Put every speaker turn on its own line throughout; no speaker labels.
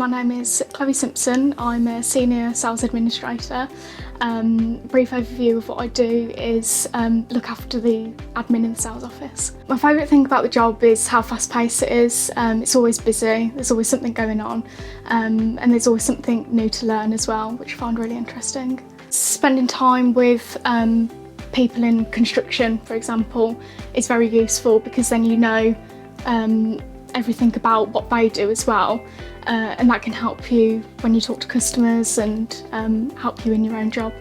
name is Chloe Simpson. I'm a Senior Sales Administrator. Brief overview of what I do is look after the admin in the sales office. My favourite thing about the job is how fast paced it is. It's always busy, there's always something going on, and there's always something new to learn as well, which I find really interesting. Spending time with people in construction, for example, is very useful because then you know everything about what they do as well, and that can help you when you talk to customers and help you in your own job.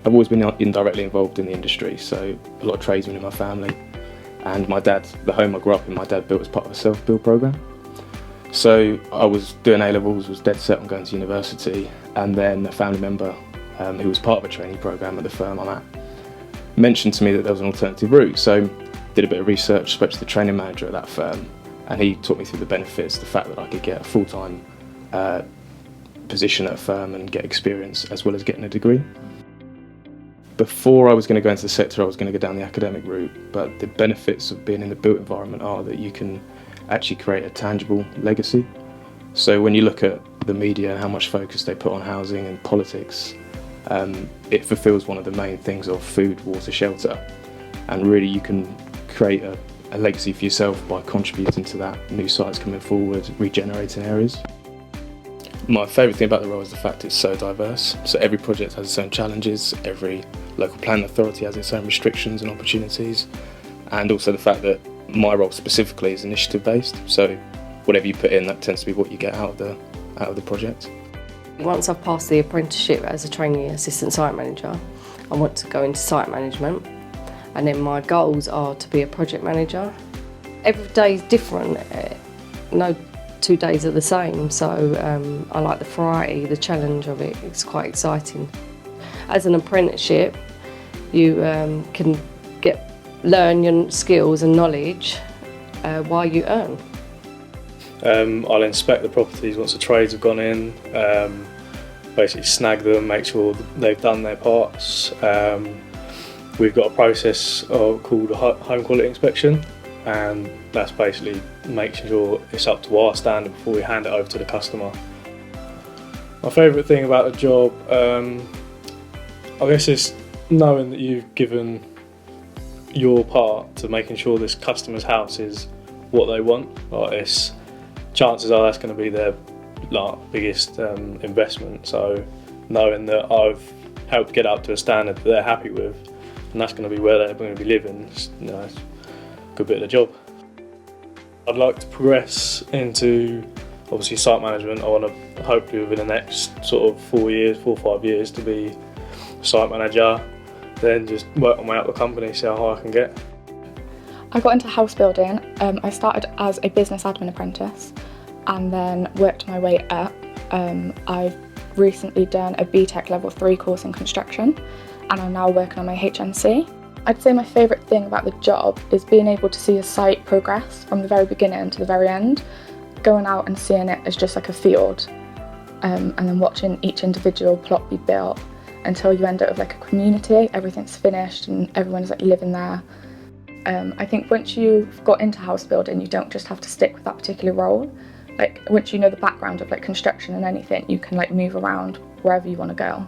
I've always been indirectly involved in the industry, so a lot of tradesmen in my family, and my dad, the home I grew up in, my dad built as part of a self-build programme. So I was doing A-levels, was dead set on going to university, and then a family member who was part of a trainee programme at the firm I'm at mentioned to me that there was an alternative route, so did a bit of research, spoke to the training manager at that firm, and he taught me through the benefits, the fact that I could get a full-time position at a firm and get experience as well as getting a degree. Before I was going to go into the sector, I was going to go down the academic route, but the benefits of being in the built environment are that you can actually create a tangible legacy. So when you look at the media and how much focus they put on housing and politics, it fulfills one of the main things of food, water, shelter, and really you can create a legacy for yourself by contributing to that, new sites coming forward, regenerating areas. My favourite thing about the role is the fact it's so diverse. So every project has its own challenges, every local planning authority has its own restrictions and opportunities, and also the fact that my role specifically is initiative based, so whatever you put in, that tends to be what you get out of the project.
Once I've passed the apprenticeship as a trainee assistant site manager, I want to go into site management, and then my goals are to be a project manager. Every day is different, no 2 days are the same, so I like the variety, the challenge of it. It's quite exciting. As an apprenticeship, you can learn your skills and knowledge while you earn.
I'll inspect the properties once the trades have gone in, basically snag them, make sure they've done their parts. We've got a process called a home quality inspection, and that's basically making sure it's up to our standard before we hand it over to the customer. My favourite thing about the job, I guess, is knowing that you've given your part to making sure this customer's house is what they want. Chances are that's going to be their biggest investment, so knowing that I've helped get up to a standard that they're happy with, and that's going to be where they're going to be living, it's a good bit of the job. I'd like to progress into obviously site management. I want to hopefully within the next sort of 4 or 5 years to be site manager, then just work my way up the company, see how high I can get.
I got into house building. I started as a business admin apprentice and then worked my way up. I've recently done a BTEC level 3 course in construction, and I'm now working on my HNC. I'd say my favourite thing about the job is being able to see a site progress from the very beginning to the very end, going out and seeing it as just like a field, and then watching each individual plot be built until you end up with like a community, everything's finished and everyone's like living there. I think once you've got into house building, you don't just have to stick with that particular role. Like once you know the background of like construction and anything, you can like move around wherever you want to go.